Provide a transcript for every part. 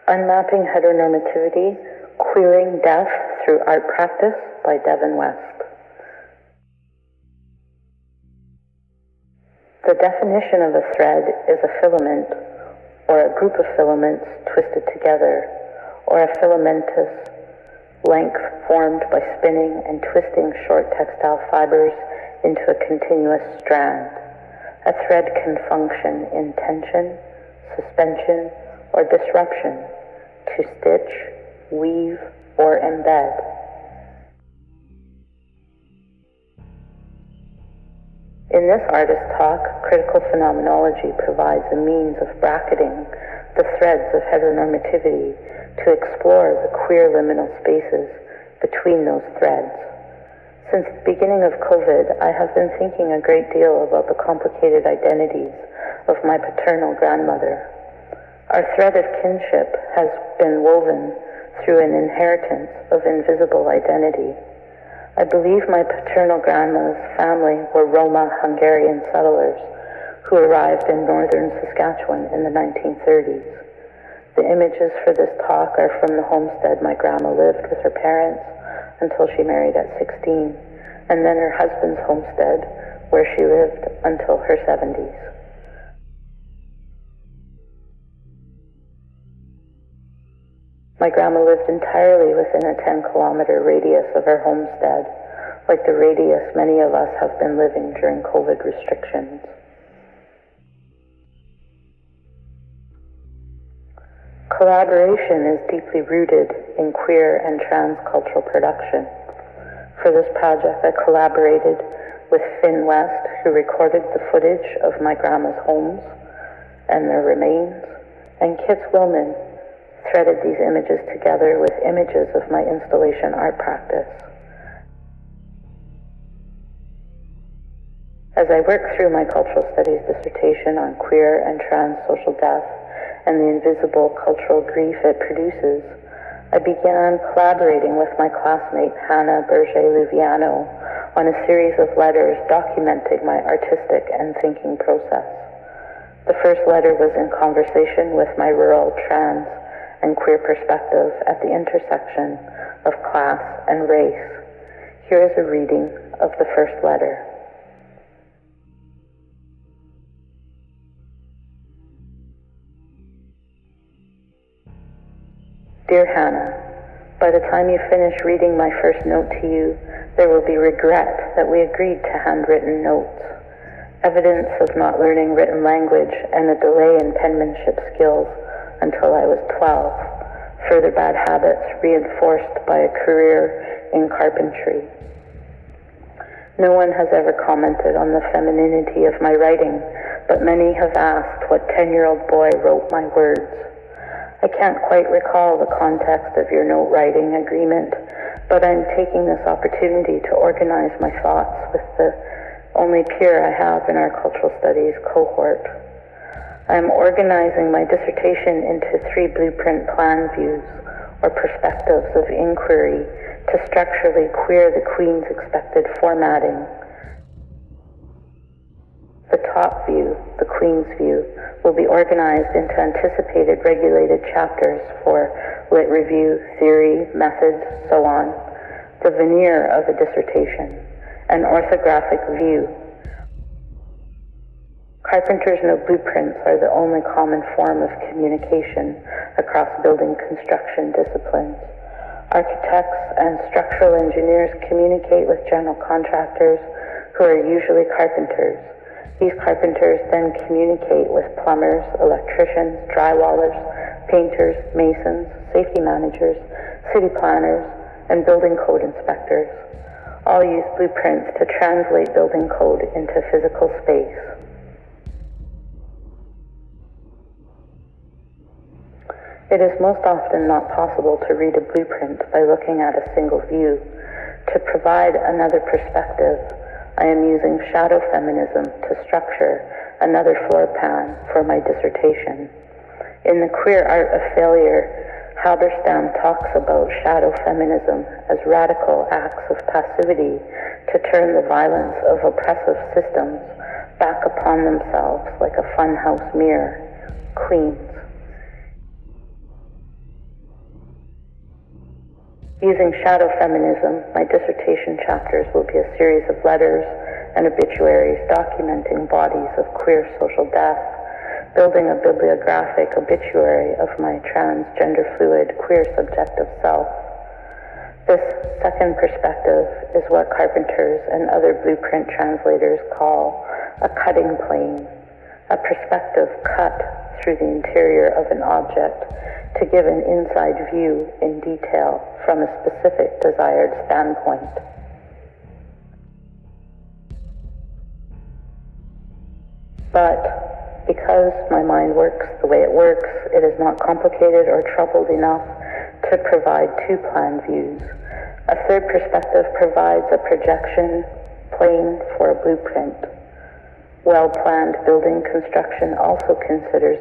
Unmapping Heteronormativity, Queering Death Through Art Practice by Devin West. The definition of a thread is a filament, or a group of filaments twisted together, or a filamentous length formed by spinning and twisting short textile fibers into a continuous strand. A thread can function in tension, suspension, or disruption, to stitch, weave, or embed. In this artist talk, critical phenomenology provides a means of bracketing the threads of heteronormativity to explore the queer liminal spaces between those threads. Since the beginning of COVID, I have been thinking a great deal about the complicated identities of my paternal grandmother. Our thread of kinship has been woven through an inheritance of invisible identity. I believe my paternal grandma's family were Roma Hungarian settlers who arrived in Northern Saskatchewan in the 1930s. The images for this talk are from the homestead my grandma lived with her parents until she married at 16, and then her husband's homestead where she lived until her 70s. My grandma lived entirely within a 10-kilometer radius of her homestead, like the radius many of us have been living during COVID restrictions. Collaboration is deeply rooted in queer and trans cultural production. For this project, I collaborated with Devin West, who recorded the footage of my grandma's homes and their remains, and Kits Willman threaded these images together with images of my installation art practice. As I worked through my cultural studies dissertation on queer and trans social death and the invisible cultural grief it produces, I began collaborating with my classmate Hannah Berger-Luviano on a series of letters documenting my artistic and thinking process. The first letter was in conversation with my rural trans and queer perspective at the intersection of class and race. Here is a reading of the first letter. Dear Hannah, by the time you finish reading my first note to you, there will be regret that we agreed to handwritten notes. Evidence of not learning written language and a delay in penmanship skills until I was 12. Further bad habits reinforced by a career in carpentry. No one has ever commented on the femininity of my writing, but many have asked what 10-year-old boy wrote my words. I can't quite recall the context of your note writing agreement, but I'm taking this opportunity to organize my thoughts with the only peer I have in our cultural studies cohort. I am organizing my dissertation into 3 blueprint plan views, or perspectives of inquiry, to structurally queer the Queen's expected formatting. The top view, the Queen's view, will be organized into anticipated regulated chapters for lit review, theory, methods, so on. The veneer of a dissertation, an orthographic view. Carpenters know blueprints are the only common form of communication across building construction disciplines. Architects and structural engineers communicate with general contractors, who are usually carpenters. These carpenters then communicate with plumbers, electricians, drywallers, painters, masons, safety managers, city planners, and building code inspectors. All use blueprints to translate building code into physical space. It is most often not possible to read a blueprint by looking at a single view. To provide another perspective, I am using shadow feminism to structure another floor plan for my dissertation. In The Queer Art of Failure, Halberstam talks about shadow feminism as radical acts of passivity to turn the violence of oppressive systems back upon themselves like a funhouse mirror, Queens. Using shadow feminism, my dissertation chapters will be a series of letters and obituaries documenting bodies of queer social death, building a bibliographic obituary of my trans, gender-fluid, queer subjective self. This second perspective is what carpenters and other blueprint translators call a cutting plane, a perspective cut through the interior of an object to give an inside view in detail from a specific desired standpoint. But because my mind works the way it works, it is not complicated or troubled enough to provide two plan views. A third perspective provides a projection plane for a blueprint. Well-planned building construction also considers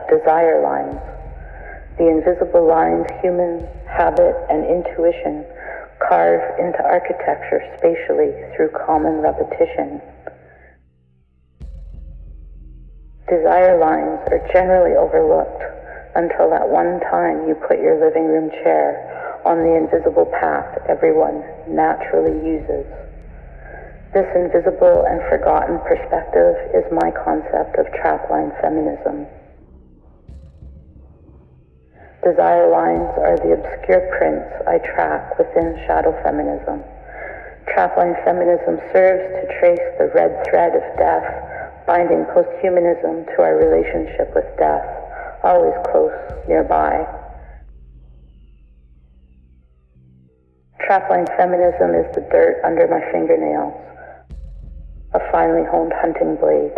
desire lines, the invisible lines human habit and intuition carve into architecture spatially through common repetition. Desire lines are generally overlooked until that one time you put your living room chair on the invisible path everyone naturally uses. This invisible and forgotten perspective is my concept of trapline feminism. Desire lines are the obscure prints I track within shadow feminism. Trapline feminism serves to trace the red thread of death, binding posthumanism to our relationship with death, always close, nearby. Trapline feminism is the dirt under my fingernails, a finely honed hunting blade,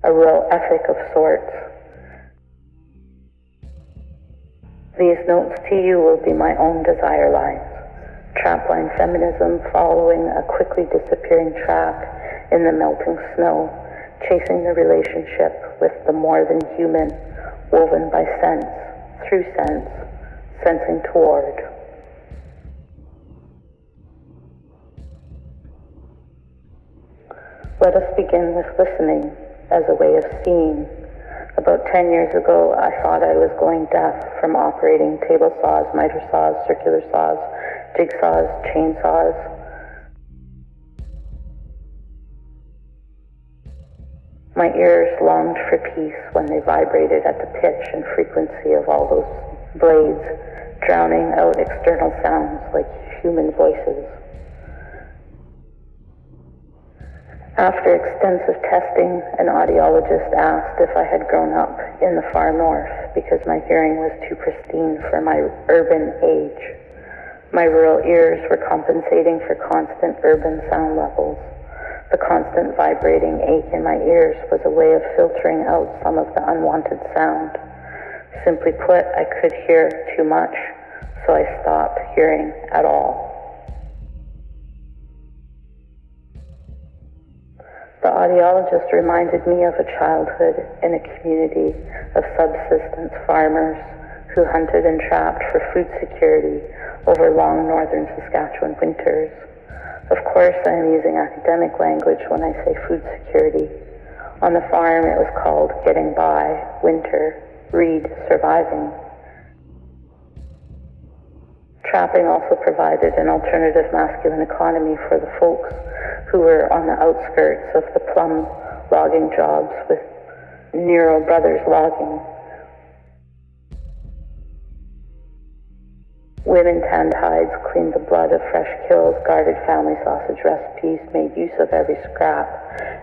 a real ethic of sorts. These notes to you will be my own desire lines. Trapline feminism following a quickly disappearing track in the melting snow, chasing the relationship with the more than human, woven by sense, through sense, sensing toward. Let us begin with listening as a way of seeing. About 10 years ago, I thought I was going deaf from operating table saws, miter saws, circular saws, jigsaws, chainsaws. My ears longed for peace when they vibrated at the pitch and frequency of all those blades, drowning out external sounds like human voices. After extensive testing, an audiologist asked if I had grown up in the far north because my hearing was too pristine for my urban age. My rural ears were compensating for constant urban sound levels. The constant vibrating ache in my ears was a way of filtering out some of the unwanted sound. Simply put, I could hear too much, so I stopped hearing at all. The audiologist reminded me of a childhood in a community of subsistence farmers who hunted and trapped for food security over long northern Saskatchewan winters. Of course, I am using academic language when I say food security. On the farm, it was called getting by, winter, read, surviving. Trapping also provided an alternative masculine economy for the folks who were on the outskirts of the plum logging jobs with Nero Brothers logging. Women tanned hides, cleaned the blood of fresh kills, guarded family sausage recipes, made use of every scrap,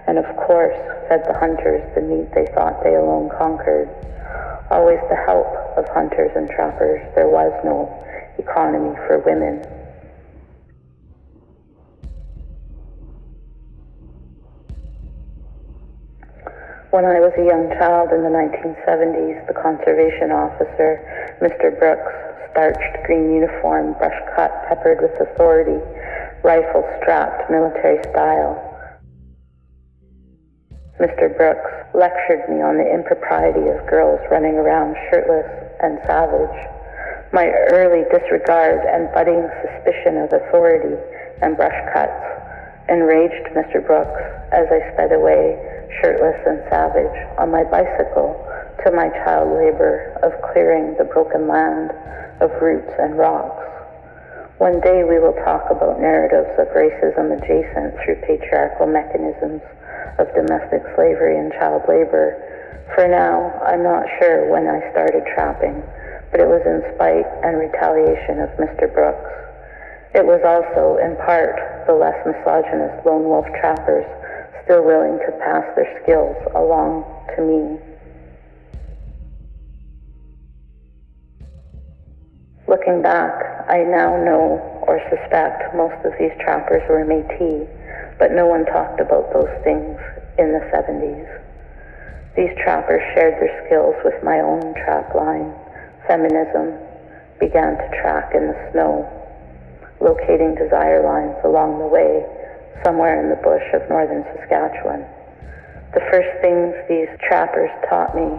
and of course fed the hunters the meat they thought they alone conquered. Always the help of hunters and trappers, there was no economy for women. When I was a young child in the 1970s, the conservation officer, Mr. Brooks, starched green uniform, brush cut, peppered with authority, rifle strapped, military style. Mr. Brooks lectured me on the impropriety of girls running around shirtless and savage. My early disregard and budding suspicion of authority and brush cuts enraged Mr. Brooks as I sped away, shirtless and savage, on my bicycle to my child labor of clearing the broken land of roots and rocks. One day we will talk about narratives of racism adjacent through patriarchal mechanisms of domestic slavery and child labor. For now, I'm not sure when I started trapping, but it was in spite and retaliation of Mr. Brooks. It was also, in part, the less misogynist lone wolf trappers still willing to pass their skills along to me. Looking back, I now know or suspect most of these trappers were Métis, but no one talked about those things in the 70s. These trappers shared their skills with my own trapline. Feminism began to track in the snow, locating desire lines along the way, somewhere in the bush of northern Saskatchewan. The first things these trappers taught me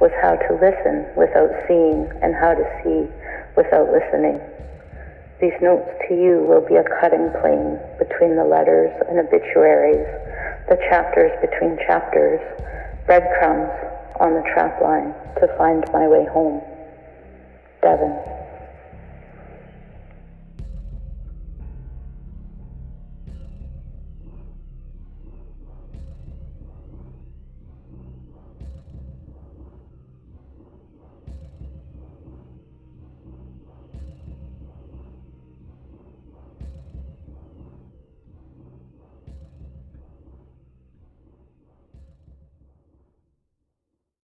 was how to listen without seeing and how to see without listening. These notes to you will be a cutting plane between the letters and obituaries, the chapters between chapters, breadcrumbs on the trapline to find my way home. Devin.